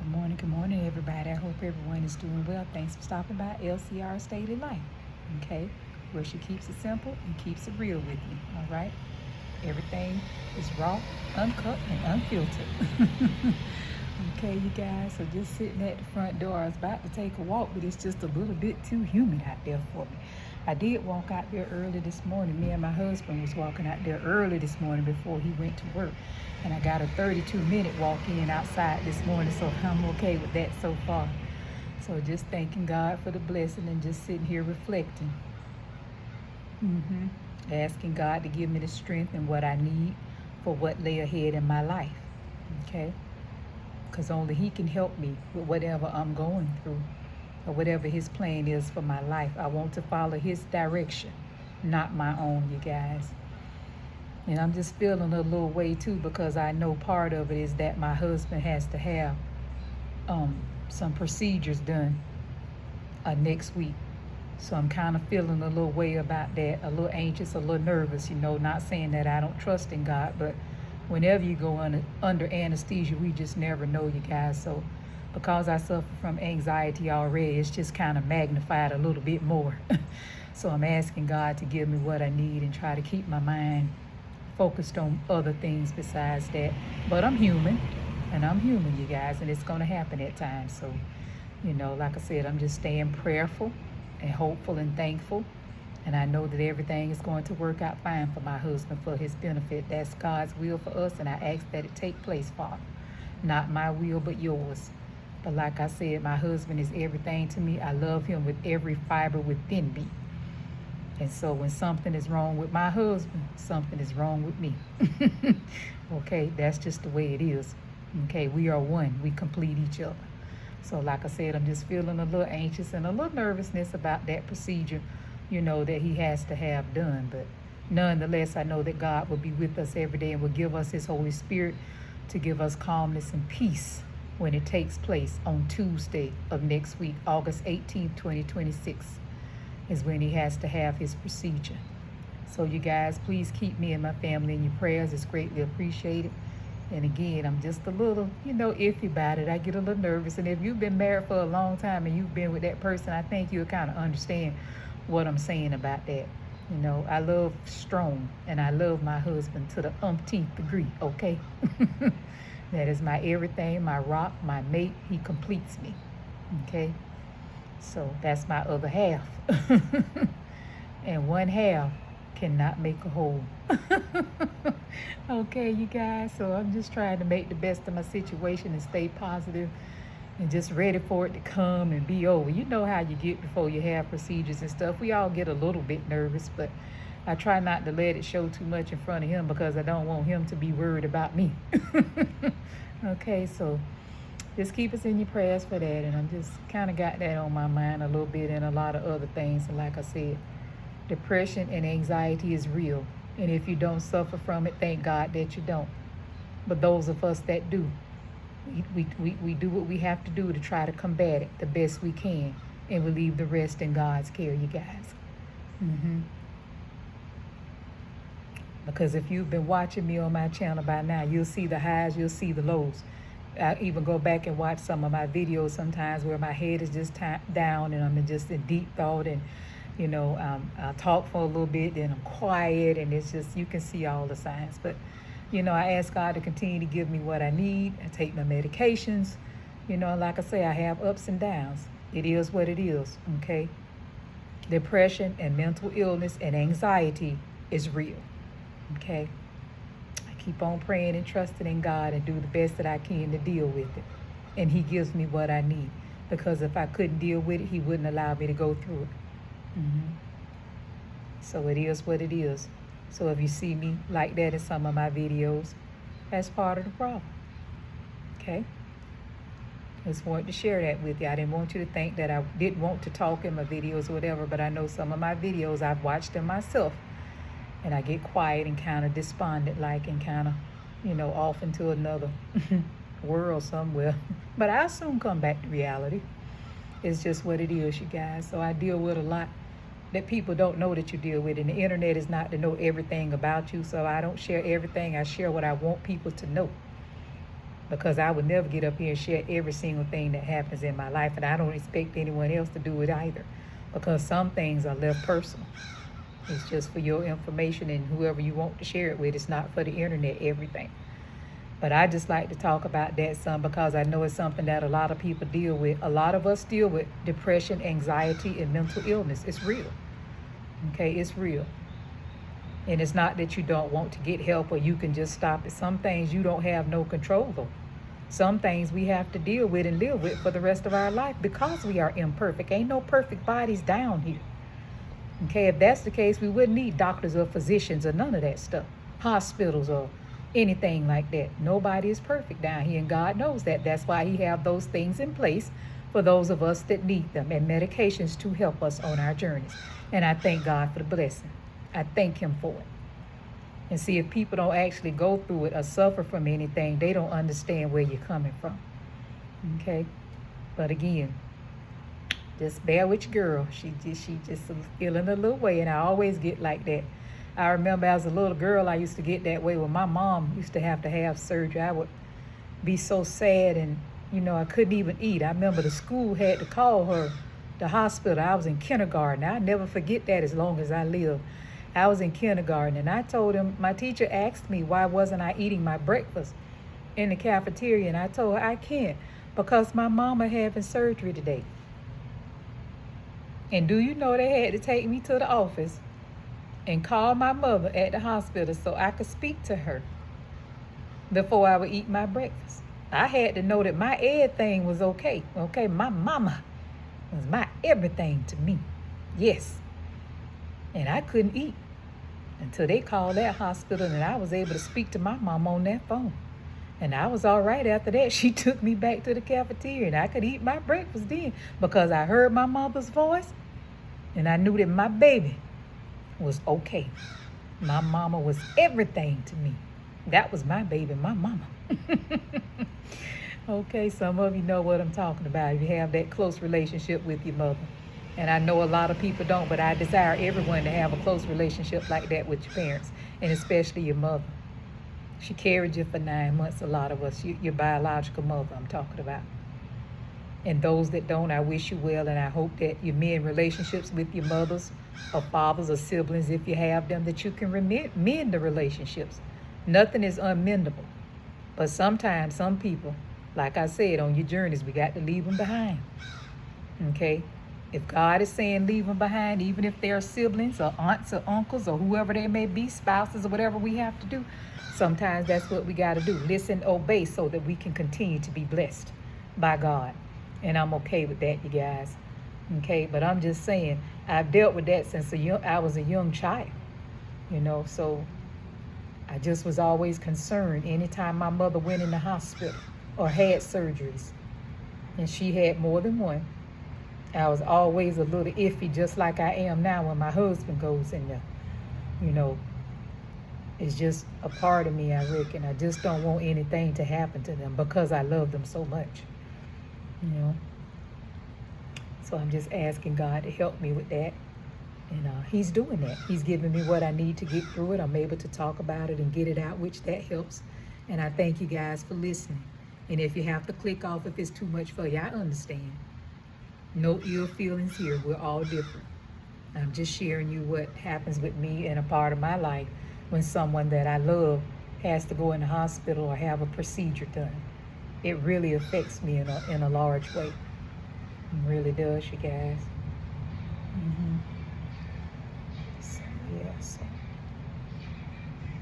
Good morning, everybody. I hope everyone is doing well. Thanks for stopping by LCR's Daily Life, okay? Where she keeps it simple and keeps it real with you, all right? Everything is raw, uncut, and unfiltered. Okay, you guys, so just sitting at the front door. I was about to take a walk, but it's just a little bit too humid out there for me. I did walk out there early this morning. Me and my husband was walking out there early this morning before he went to work. And I got a 32-minute walk in outside this morning, so I'm okay with that so far. So just thanking God for the blessing and just sitting here reflecting. Asking God to give me the strength and what I need for what lay ahead in my life, okay? Because only He can help me with whatever I'm going through or whatever His plan is for my life. I want to follow His direction, not my own, you guys. And I'm just feeling a little way too, because I know part of it is that my husband has to have some procedures done next week. So I'm kind of feeling a little way about that, a little anxious, a little nervous, not saying that I don't trust in God, but whenever you go under anesthesia, we just never know, you guys. So because I suffer from anxiety already, it's just kind of magnified a little bit more. So I'm asking God to give me what I need and try to keep my mind focused on other things besides that. But I'm human, you guys, and it's going to happen at times. So, like I said, I'm just staying prayerful and hopeful and thankful. And I know that everything is going to work out fine for my husband, for his benefit. That's God's will for us, and I ask that it take place, Father. Not my will, but yours. But like I said, my husband is everything to me. I love him with every fiber within me. And so when something is wrong with my husband, something is wrong with me. Okay, that's just the way it is. Okay, we are one. We complete each other. So like I said, I'm just feeling a little anxious and a little nervousness about that procedure, that he has to have done. But nonetheless, I know that God will be with us every day and will give us His Holy Spirit to give us calmness and peace when it takes place on Tuesday of next week, August 18th, 2026, is when he has to have his procedure. So you guys, please keep me and my family in your prayers. It's greatly appreciated. And again, I'm just a little, iffy about it. I get a little nervous. And if you've been married for a long time and you've been with that person, I think you'll kind of understand what I'm saying about that. I love strong, and I love my husband to the umpteenth degree, okay? That is my everything, my rock, my mate. He completes me, okay? So that's my other half. And one half cannot make a whole. Okay, you guys, so I'm just trying to make the best of my situation and stay positive and just ready for it to come and be over. You know how you get before you have procedures and stuff. We all get a little bit nervous, but I try not to let it show too much in front of him because I don't want him to be worried about me. Okay, so just keep us in your prayers for that. And I'm just kind of got that on my mind a little bit and a lot of other things. And like I said, depression and anxiety is real. And if you don't suffer from it, thank God that you don't. But those of us that do, we do what we have to do to try to combat it the best we can. And we leave the rest in God's care, you guys. Because if you've been watching me on my channel by now, you'll see the highs, you'll see the lows. I even go back and watch some of my videos sometimes where my head is just down and I'm just in deep thought, and I talk for a little bit, then I'm quiet, and it's just, you can see all the signs. But I ask God to continue to give me what I need. I take my medications. Like I say, I have ups and downs. It is what it is, okay? Depression and mental illness and anxiety is real, okay? Keep on praying and trusting in God and do the best that I can to deal with it. And He gives me what I need. Because if I couldn't deal with it, He wouldn't allow me to go through it. So it is what it is. So if you see me like that in some of my videos, that's part of the problem. Okay? Just wanted to share that with you. I didn't want you to think that I didn't want to talk in my videos or whatever, but I know some of my videos, I've watched them myself. And I get quiet and kind of despondent like, and kind of, off into another world somewhere. But I'll soon come back to reality. It's just what it is, you guys. So I deal with a lot that people don't know that you deal with. And the internet is not to know everything about you. So I don't share everything. I share what I want people to know. because I would never get up here and share every single thing that happens in my life, and I don't expect anyone else to do it either, because some things are left personal. It's just for your information and whoever you want to share it with. It's not for the internet, everything. But I just like to talk about that some, because I know it's something that a lot of people deal with. A lot of us deal with depression, anxiety, and mental illness. It's real. Okay, it's real. And it's not that you don't want to get help or you can just stop it. Some things you don't have no control over. Some things we have to deal with and live with for the rest of our life because we are imperfect. Ain't no perfect bodies down here. Okay, if that's the case, we wouldn't need doctors or physicians or none of that stuff. Hospitals or anything like that. Nobody is perfect down here, and God knows that. That's why he have those things in place for those of us that need them, and medications to help us on our journeys. And I thank God for the blessing. I thank him for it. And see, if people don't actually go through it or suffer from anything, they don't understand where you're coming from. Okay? But again, just bear with your girl. She just feeling a little way, and I always get like that. I remember as a little girl, I used to get that way when my mom used to have surgery. I would be so sad, and I couldn't even eat. I remember the school had to call her, the hospital. I was in kindergarten. I'll never forget that as long as I live. I was in kindergarten, and I told him, my teacher asked me why wasn't I eating my breakfast in the cafeteria, and I told her I can't because my mama having surgery today. And do you know they had to take me to the office and call my mother at the hospital so I could speak to her before I would eat my breakfast. I had to know that my everything was okay. Okay, my mama was my everything to me. Yes. And I couldn't eat until they called that hospital, and I was able to speak to my mom on that phone. And I was all right after that. She took me back to the cafeteria, and I could eat my breakfast then because I heard my mother's voice, and I knew that my baby was okay. My mama was everything to me. That was my baby, my mama. Okay, some of you know what I'm talking about. If you have that close relationship with your mother. And I know a lot of people don't, but I desire everyone to have a close relationship like that with your parents, and especially your mother. She carried you for 9 months, a lot of us, your biological mother I'm talking about. And those that don't, I wish you well, and I hope that you mend relationships with your mothers or fathers or siblings, if you have them, that you can mend the relationships. Nothing is unmendable. But sometimes some people, like I said, on your journeys, we got to leave them behind. Okay? If God is saying leave them behind, even if they're siblings or aunts or uncles or whoever they may be, spouses or whatever we have to do, sometimes that's what we got to do. Listen, obey, so that we can continue to be blessed by God. And I'm okay with that, you guys. Okay, but I'm just saying, I've dealt with that since I was a young child. So I just was always concerned anytime my mother went in the hospital or had surgeries, and she had more than one. I was always a little iffy, just like I am now when my husband goes in there. It's just a part of me, I reckon. I just don't want anything to happen to them because I love them so much. So I'm just asking God to help me with that. And he's doing that. He's giving me what I need to get through it. I'm able to talk about it and get it out, which that helps. And I thank you guys for listening. And if you have to click off if it's too much for you, I understand. No ill feelings here. We're all different. I'm just sharing you what happens with me and a part of my life when someone that I love has to go in the hospital or have a procedure done. It really affects me in a large way. It really does, you guys.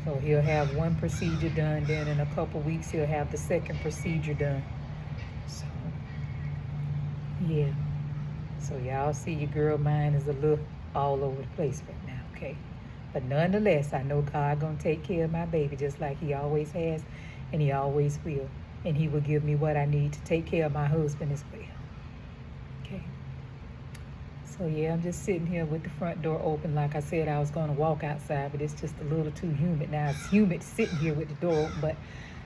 So he'll have one procedure done, then in a couple weeks he'll have the second procedure done. So, yeah. So y'all see your girl mind is a little all over the place right now, okay? But nonetheless, I know God gonna take care of my baby just like he always has, and he always will. And he will give me what I need to take care of my husband as well. Okay? So yeah, I'm just sitting here with the front door open. Like I said, I was gonna walk outside, but it's just a little too humid now. It's humid sitting here with the door open, but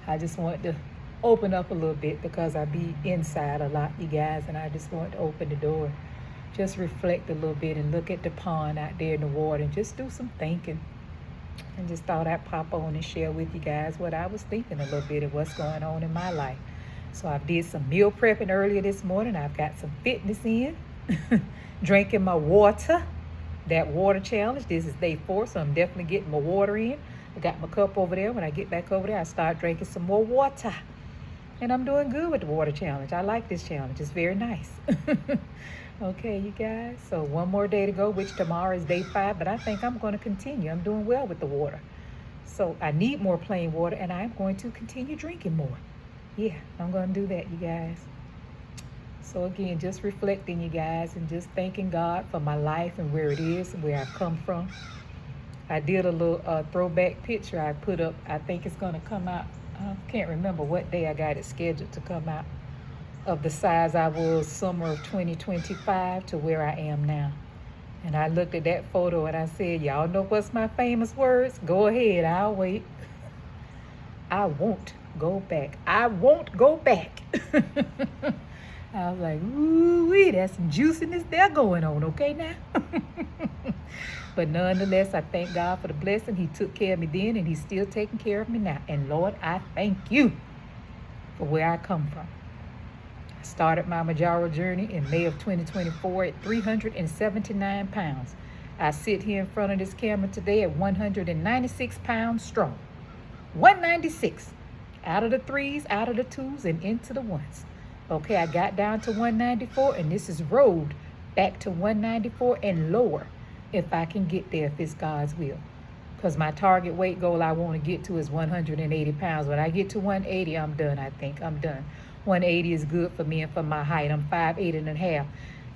I just wanted to open up a little bit because I be inside a lot, you guys, and I just wanted to open the door, just reflect a little bit and look at the pond out there in the water and just do some thinking. And just thought I'd pop on and share with you guys what I was thinking a little bit of what's going on in my life. So I did some meal prepping earlier this morning. I've got some fitness in, drinking my water, that water challenge. This is day 4, so I'm definitely getting my water in. I got my cup over there. When I get back over there, I start drinking some more water. And I'm doing good with the water challenge. I like this challenge. It's very nice. Okay, you guys. So one more day to go, which tomorrow is day 5, but I think I'm going to continue. I'm doing well with the water. So I need more plain water, and I'm going to continue drinking more. Yeah, I'm going to do that, you guys. So again, just reflecting, you guys, and just thanking God for my life and where it is and where I've come from. I did a little throwback picture I put up. I think it's going to come out. I can't remember what day I got it scheduled to come out, of the size I was summer of 2025 to where I am now. And I looked at that photo and I said, y'all know what's my famous words? Go ahead, I'll wait. I won't go back. I won't go back. I was like, ooh, that's some juiciness there going on, okay now? But nonetheless, I thank God for the blessing. He took care of me then, and he's still taking care of me now. And Lord, I thank you for where I come from. I started my Majaro journey in May of 2024 at 379 pounds. I sit here in front of this camera today at 196 pounds strong. 196. Out of the 3s, out of the 2s, and into the 1s. Okay, I got down to 194, and this is road back to 194 and lower if I can get there, if it's God's will. Because my target weight goal I want to get to is 180 pounds. When I get to 180, I'm done, I think. I'm done. 180 is good for me and for my height. I'm 5'8" and a half,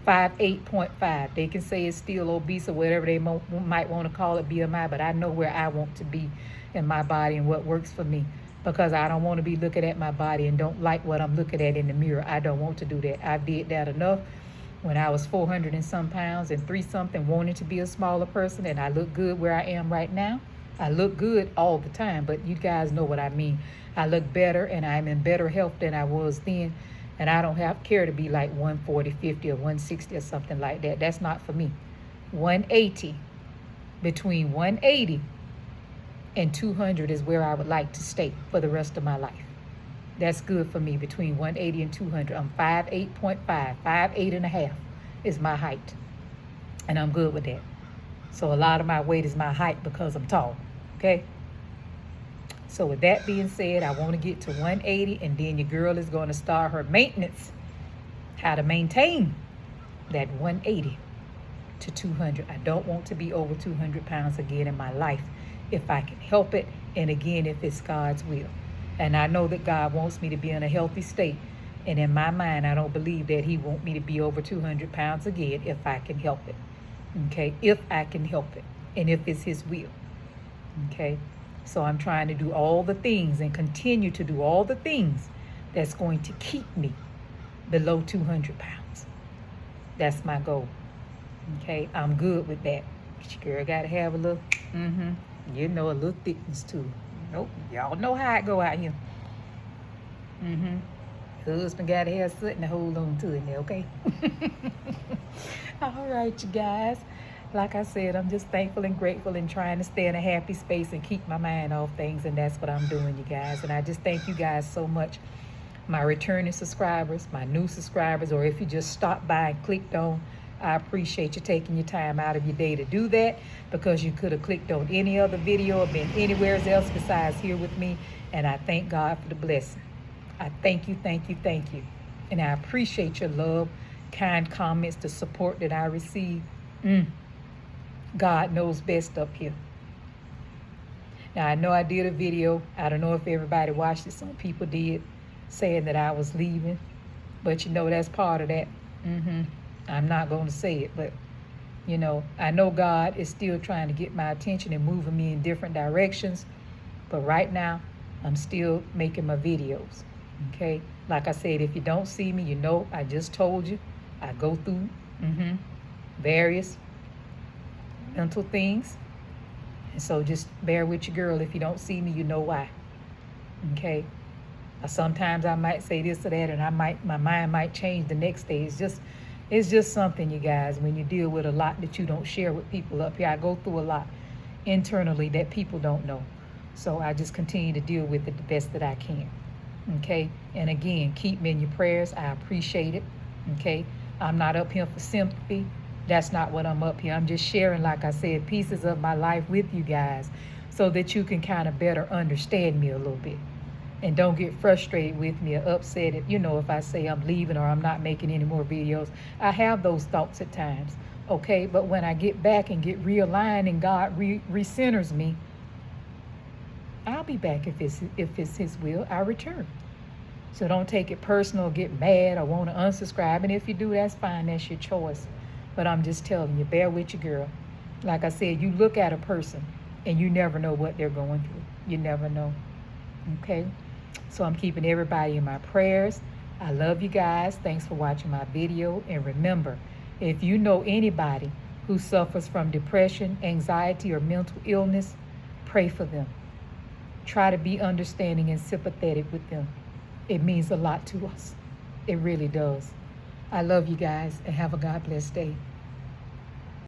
5'8.5. They can say it's still obese or whatever they might want to call it, BMI, but I know where I want to be in my body and what works for me. Because I don't want to be looking at my body and don't like what I'm looking at in the mirror. I don't want to do that. I did that enough when I was 400 and some pounds and 3-something, wanting to be a smaller person, and I look good where I am right now. I look good all the time, but you guys know what I mean. I look better, and I'm in better health than I was then, and I don't care to be like 140, 50, or 160 or something like that. That's not for me. 180, between 180 and 200 is where I would like to stay for the rest of my life. That's good for me, between 180 and 200. I'm 5'8.5, 5'8 and a half is my height. And I'm good with that. So a lot of my weight is my height because I'm tall, okay? So with that being said, I want to get to 180, and then your girl is going to start her maintenance, how to maintain that 180 to 200. I don't want to be over 200 pounds again in my life if I can help it, and again, if it's God's will. And I know that God wants me to be in a healthy state. And in my mind, I don't believe that he wants me to be over 200 pounds again if I can help it. Okay? If I can help it. And if it's his will. Okay? So I'm trying to do all the things and continue to do all the things that's going to keep me below 200 pounds. That's my goal. Okay? I'm good with that. But your girl got to have a little, a little thickness too. Nope, y'all know how it go out here. Husband got to have something to hold on to in there, okay? All right, you guys. Like I said, I'm just thankful and grateful and trying to stay in a happy space and keep my mind off things, and that's what I'm doing, you guys. And I just thank you guys so much. My returning subscribers, my new subscribers, or if you just stopped by and clicked on, I appreciate you taking your time out of your day to do that, because you could have clicked on any other video or been anywhere else besides here with me. And I thank God for the blessing. I thank you, thank you, thank you. And I appreciate your love, kind comments, the support that I receive. God knows best up here. Now, I know I did a video. I don't know if everybody watched it. Some people did, saying that I was leaving. But that's part of that. I'm not going to say it, but, I know God is still trying to get my attention and moving me in different directions. But right now, I'm still making my videos, okay? Like I said, if you don't see me, I just told you, I go through various mental things. And so just bear with your girl. If you don't see me, you know why, okay? Sometimes I might say this or that, and my mind might change the next day. It's just something, you guys, when you deal with a lot that you don't share with people up here. I go through a lot. internally that people don't know. So I just continue to deal with it the best that I can. Okay? And again, keep me in your prayers. I appreciate it. Okay? I'm not up here for sympathy. That's not what I'm up here. I'm just sharing, like I said, pieces of my life with you guys so that you can kind of better understand me a little bit. And don't get frustrated with me or upset if I say I'm leaving or I'm not making any more videos. I have those thoughts at times, okay? But when I get back and get realigned and God recenters me, I'll be back if it's His will. I return. So don't take it personal, get mad, or want to unsubscribe. And if you do, that's fine. That's your choice. But I'm just telling you, bear with your girl. Like I said, you look at a person and you never know what they're going through. You never know. Okay? So I'm keeping everybody in my prayers. I love you guys. Thanks for watching my video. And remember, if you know anybody who suffers from depression, anxiety, or mental illness, pray for them. Try to be understanding and sympathetic with them. It means a lot to us. It really does. I love you guys and have a God bless day.